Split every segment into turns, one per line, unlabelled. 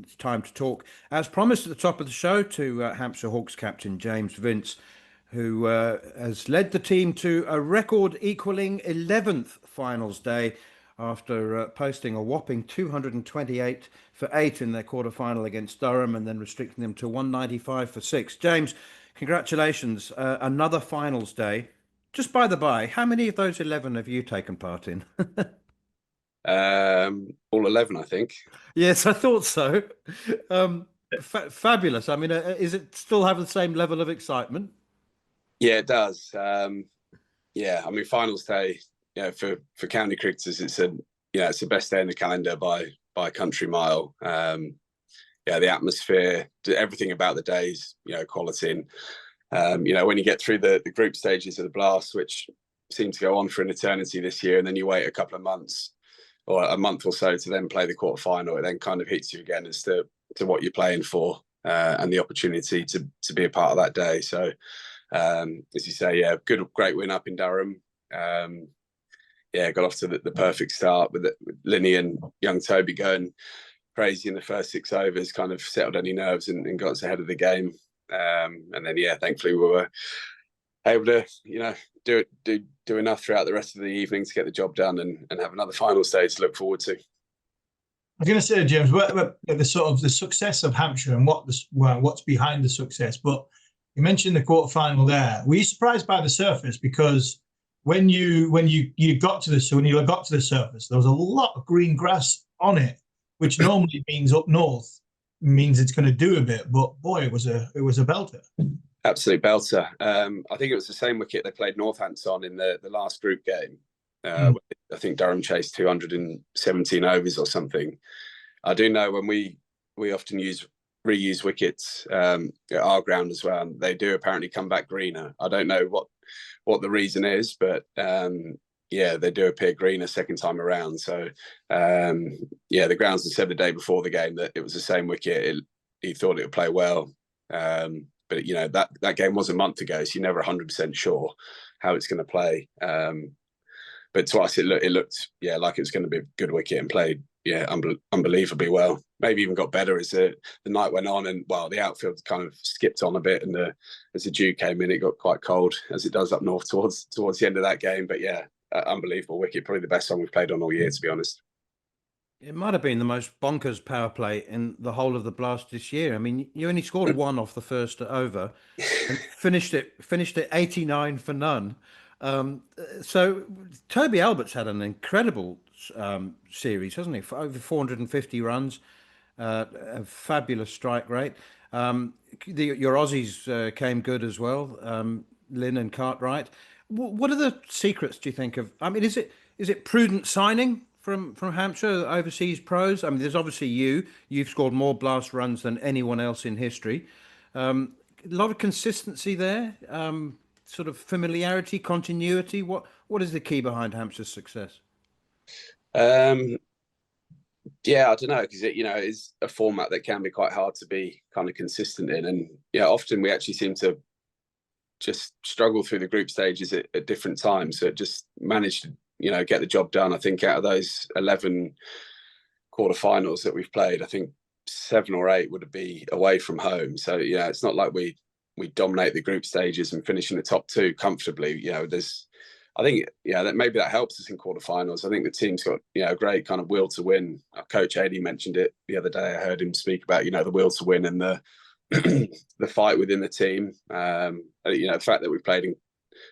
it's time to talk, as promised at the top of the show, to Hampshire Hawks captain James Vince, who has led the team to a record equaling 11th finals day after posting a whopping 228 for 8 in their quarter-final against Durham and then restricting them to 195 for 6. James, congratulations. Another finals day. Just by the by, how many of those 11 have you taken part in?
All 11, I think.
Yes, I thought so. Fabulous. I mean, is it still have the same level of excitement?
Yeah, it does. Yeah, I mean, finals day, for county cricketers, it's it's the best day in the calendar by a country mile. Yeah, the atmosphere, everything about the days, quality. And, when you get through the group stages of the Blast, which seem to go on for an eternity this year, and then you wait a couple of months or a month or so to then play the quarter final, it then kind of hits you again as to what you're playing for and the opportunity to be a part of that day. So, as you say, yeah, great win up in Durham. Yeah, got off to the perfect start with Linny and young Toby going crazy in the first 6 overs, kind of settled any nerves and got us ahead of the game. And then, yeah, thankfully we were able to, do enough throughout the rest of the evening to get the job done and have another final stage to look forward to.
I was going to say, James, the sort of the success of Hampshire and what's behind the success. But you mentioned the quarter final there. Were you surprised by the surface? Because when you got to the surface, there was a lot of green grass on it, which normally means up north means it's going to do a bit. But boy, it was a belter.
Absolute belter. I think it was the same wicket they played Northants on in the last group game. I think Durham chased 217 overs or something. I do know when we often reuse wickets at our ground as well, and they do apparently come back greener. I don't know what the reason is, but yeah, they do appear greener second time around. So yeah, the groundsman said the day before the game that it was the same wicket. He thought it would play well. But that game was a month ago, so you're never 100% sure how it's going to play. But to us, it looked like it was going to be a good wicket and played unbelievably well. Maybe even got better as the night went on, and the outfield kind of skipped on a bit, and as the dew came in, it got quite cold as it does up north towards the end of that game. But yeah, unbelievable wicket, probably the best one we've played on all year, to be honest.
It might have been the most bonkers power play in the whole of the Blast this year. I mean, you only scored one off the first over and finished it 89 for none. So Toby Albert's had an incredible series, hasn't he? For over 450 runs, a fabulous strike rate. Your Aussies came good as well, Lynn and Cartwright. What are the secrets, do you think, of? I mean, is it prudent signing from Hampshire, overseas pros? I mean, there's obviously you've scored more Blast runs than anyone else in history. A lot of consistency there, sort of familiarity, continuity. What is the key behind Hampshire's success?
Yeah, I don't know, because it is a format that can be quite hard to be kind of consistent in, and often we actually seem to just struggle through the group stages at different times. So it just managed to get the job done. I think out of those 11 quarterfinals that we've played, I think 7 or 8 would be away from home. So it's not like we dominate the group stages and finish in the top 2 comfortably. I think that maybe that helps us in quarterfinals. I think the team's got a great kind of will to win. Our coach Adi mentioned it the other day. I heard him speak about the will to win and the the fight within the team. The fact that we played in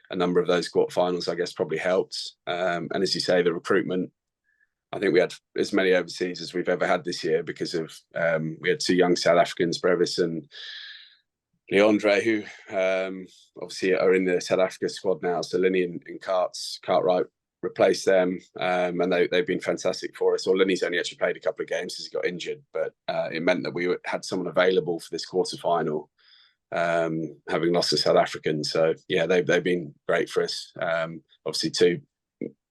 a number of those quarterfinals, I guess, probably helps. And as you say, the recruitment, I think we had as many overseas as we've ever had this year because of we had 2 young South Africans, Brevis and Leandre, who obviously are in the South Africa squad now. So Linny and Cartwright replaced them, and they've been fantastic for us. Or Linny's only actually played a couple of games because he got injured, but it meant that we had someone available for this quarterfinal, having lost the South African. So yeah, they've been great for us. Obviously 2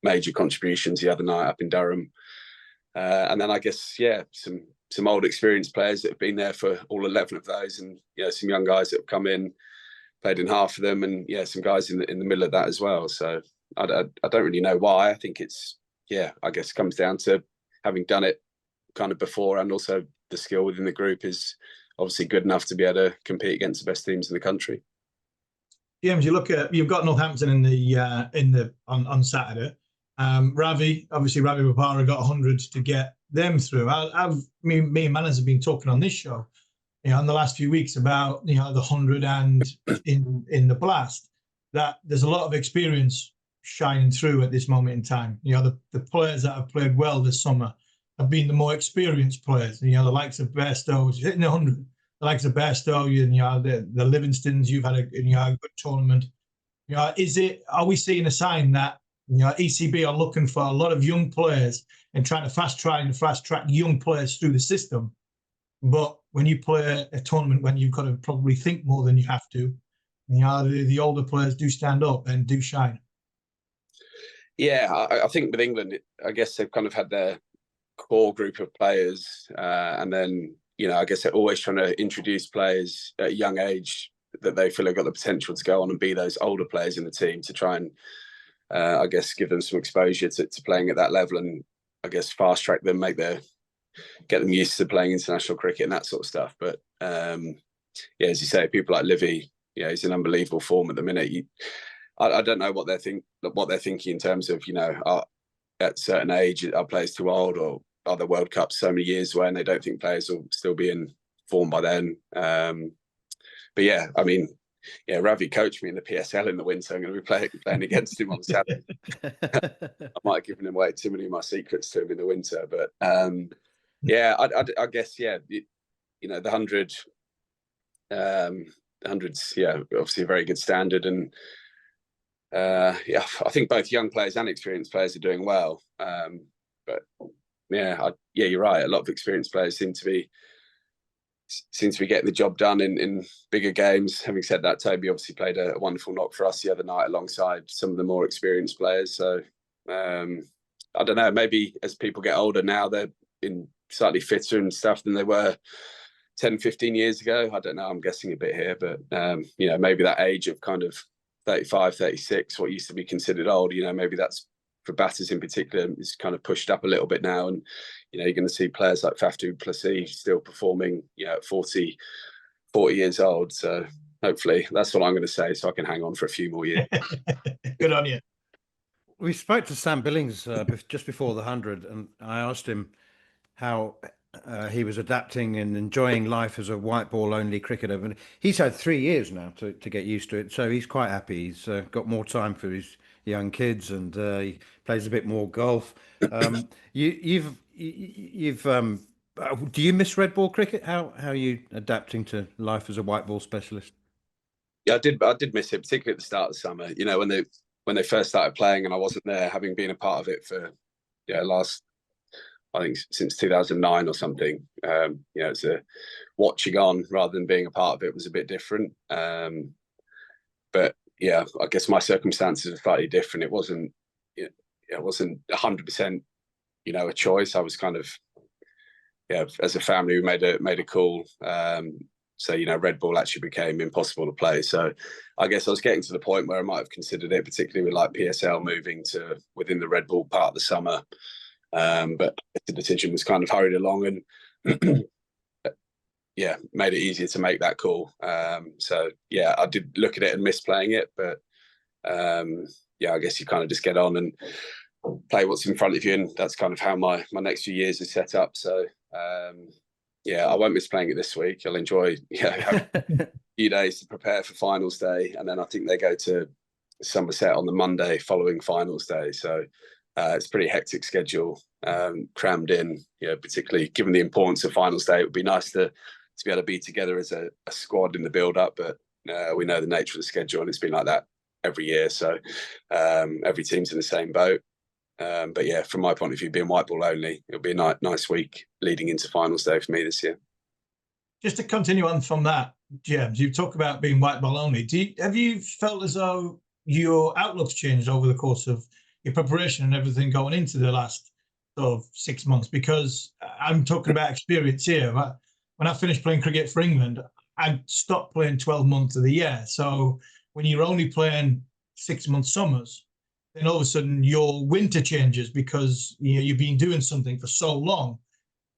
major contributions the other night up in Durham, and then I guess some old experienced players that have been there for all 11 of those, and some young guys that have come in, played in half of them, and some guys in the middle of that as well. So I don't really know why. I think it's I guess it comes down to having done it kind of before, and also the skill within the group is obviously good enough to be able to compete against the best teams in the country.
James, you've got Northampton on Saturday. Ravi Bopara got 100 to get them through. Me and Manners have been talking on this show, in the last few weeks about the 100 and in the Blast, that there's a lot of experience shining through at this moment in time. The players that have played well this summer have been the more experienced players. The likes of Bairstow, hitting the 100. The likes of Bairstow, the Livingstons, you've had a good tournament. Are we seeing a sign that ECB are looking for a lot of young players and trying to fast track young players through the system? But when you play a tournament when you've got to probably think more than you have to, the older players do stand up and do shine.
Yeah, I think with England, I guess they've kind of had their core group of players, and then I guess they're always trying to introduce players at a young age that they feel have got the potential to go on and be those older players in the team, to try and I guess give them some exposure to playing at that level, and I guess fast track them, get them used to playing international cricket and that sort of stuff. But yeah, as you say, people like Livy, he's in unbelievable form at the minute. I don't know what they're thinking in terms of at a certain age are players too old, or are the World Cups so many years away and they don't think players will still be in form by then. But yeah, I mean, Ravi coached me in the PSL in the winter. I'm going to be playing against him on Saturday. I might have given away too many of my secrets to him in the winter, but yeah, I guess the 100, 100's obviously a very good standard, and I think both young players and experienced players are doing well. But you're right. A lot of experienced players seem to be getting the job done in bigger games. Having said that, Toby obviously played a wonderful knock for us the other night alongside some of the more experienced players. So I don't know, maybe as people get older now, they're in slightly fitter and stuff than they were 10, 15 years ago. I don't know, I'm guessing a bit here, but maybe that age of kind of 35, 36, what used to be considered old, maybe that's, for batters in particular, is kind of pushed up a little bit now. And you're going to see players like Faf du Plessis still performing at 40 years old. So hopefully that's what I'm going to say, so I can hang on for a few more years.
Good on you.
We spoke to Sam Billings just before the 100, and I asked him how he was adapting and enjoying life as a white ball only cricketer. And he's had 3 years now to get used to it, so he's quite happy. He's got more time for his young kids, and he plays a bit more golf. Do you miss red ball cricket? How are you adapting to life as a white ball specialist?
Yeah, I did miss it, particularly at the start of the summer. When they first started playing, and I wasn't there, having been a part of it for I think since 2009 or something. It's a watching on rather than being a part of it was a bit different. But yeah, I guess my circumstances are slightly different. It wasn't 100%, a choice. I was kind of, as a family, we made a call. So, red ball actually became impossible to play. So I guess I was getting to the point where I might have considered it, particularly with like PSL moving to within the red ball part of the summer. But the decision was kind of hurried along, and made it easier to make that call. So yeah, I did look at it and miss playing it, but I guess you kind of just get on and play what's in front of you, and that's kind of how my next few years is set up. So I won't miss playing it this week. I'll enjoy having a few days to prepare for finals day, and then I think they go to Somerset on the Monday following finals day. So it's a pretty hectic schedule, crammed in. Particularly given the importance of finals day, it would be nice to be able to be together as a squad in the build-up. But we know the nature of the schedule, and it's been like that every year. So every team's in the same boat. But yeah, from my point of view, being white ball only, it'll be a nice week leading into finals day for me this year.
Just to continue on from that, James, you talk about being white ball only. Have you felt as though your outlook's changed over the course of your preparation and everything going into the last sort of 6 months? Because I'm talking about experience here. When I finished playing cricket for England, I stopped playing 12 months of the year. So when you're only playing 6 month summers, then all of a sudden your winter changes because you've been doing something for so long.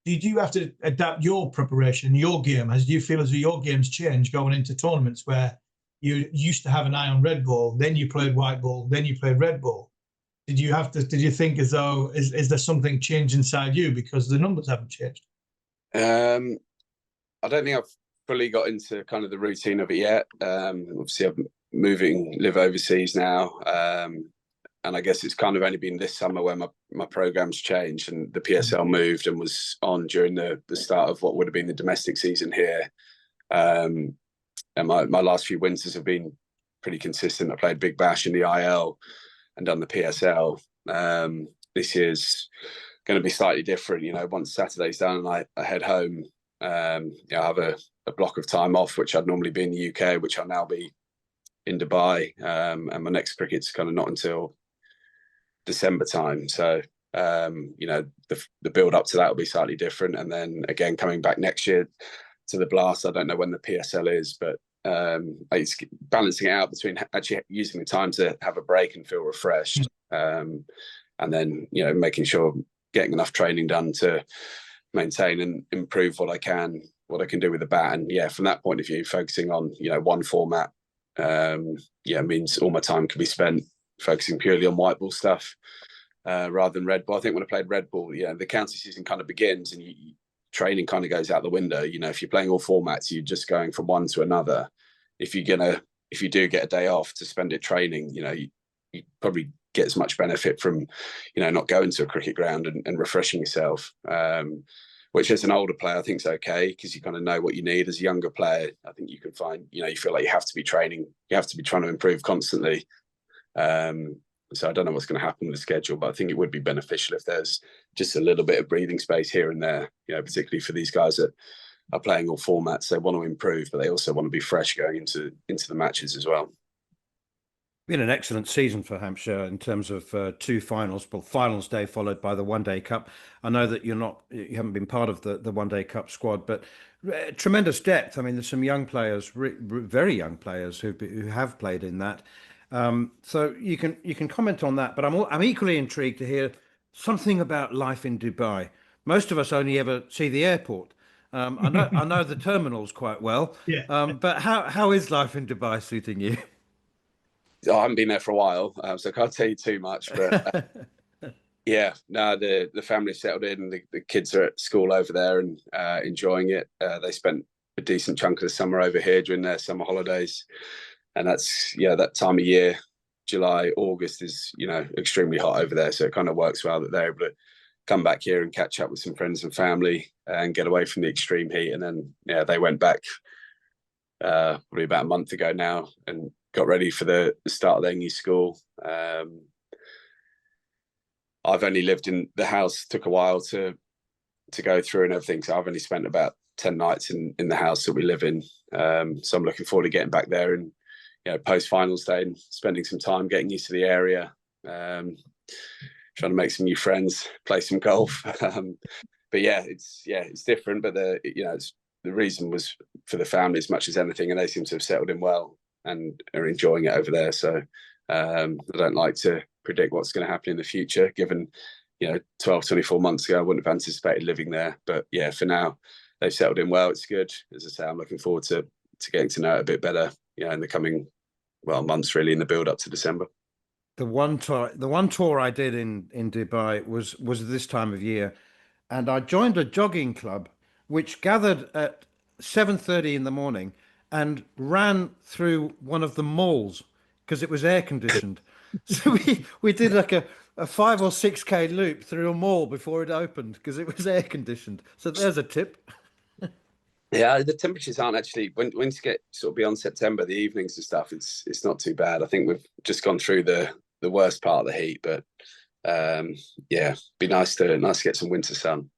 did you have to adapt your preparation, your game? Do you feel as though your game's changed going into tournaments where you used to have an eye on red ball, then you played white ball, then you played red ball? Did you think as though, is there something changed inside you because the numbers haven't changed?
I don't think I've fully got into kind of the routine of it yet. Obviously, I'm live overseas now. And I guess it's kind of only been this summer where my program's changed and the PSL moved and was on during the start of what would have been the domestic season here. And my last few winters have been pretty consistent. I played Big Bash in the IL and done the PSL. This year's going to be slightly different. You know, once Saturday's done and I head home, I have a block of time off, which I'd normally be in the UK, which I'll now be in Dubai. And my next cricket's kind of not until December time. So, the build up to that will be slightly different. And then again, coming back next year to the Blast, I don't know when the PSL is, but it's balancing it out between actually using the time to have a break and feel refreshed. And then, making sure getting enough training done to maintain and improve what I can do with the bat. And from that point of view, focusing on, one format, means all my time can be spent focusing purely on white ball stuff rather than red ball. I think when I played red ball, the county season kind of begins and training kind of goes out the window. If you're playing all formats, you're just going from one to another. If you do get a day off to spend it training, you probably get as much benefit from, not going to a cricket ground and refreshing yourself. Which as an older player, I think is okay because you kind of know what you need. As a younger player, I think you can find, you feel like you have to be training, you have to be trying to improve constantly. So I don't know what's going to happen with the schedule, but I think it would be beneficial if there's just a little bit of breathing space here and there, particularly for these guys that are playing all formats. They want to improve, but they also want to be fresh going into the matches as well.
Been an excellent season for Hampshire in terms of 2 finals. Well, finals day followed by the One Day Cup. I know that you haven't been part of the One Day Cup squad, but tremendous depth. I mean, there's some young players, very young players who have played in that. So you can comment on that. But I'm equally intrigued to hear something about life in Dubai. Most of us only ever see the airport. I know the terminals quite well.
Yeah.
But how is life in Dubai suiting you?
I haven't been there for a while, so I can't tell you too much. But the family settled in. The kids are at school over there and enjoying it. They spent a decent chunk of the summer over here during their summer holidays, and that's that time of year, July, August is extremely hot over there. So it kind of works well that they're able to come back here and catch up with some friends and family and get away from the extreme heat. And then they went back probably about a month ago now and got ready for the start of their new school. I've only lived in the house, took a while to go through and everything. So I've only spent about 10 nights in the house that we live in. So I'm looking forward to getting back there and, post finals day and spending some time getting used to the area, trying to make some new friends, play some golf. But it's different, but the reason was for the family as much as anything. And they seem to have settled in well and are enjoying it over there. So I don't like to predict what's going to happen in the future, given 12, 24 months ago I wouldn't have anticipated living there. But for now they've settled in well. It's good. As I say, I'm looking forward to getting to know it a bit better in the coming months, really, in the build up to December.
The one tour I did in Dubai was this time of year, and I joined a jogging club which gathered at 7:30 in the morning and ran through one of the malls because it was air conditioned. So we did like a 5 or 6K loop through a mall before it opened because it was air conditioned. So there's a tip.
Yeah, the temperatures aren't actually, when you get sort of beyond September, the evenings and stuff, it's not too bad. I think we've just gone through the worst part of the heat, but be nice to get some winter sun.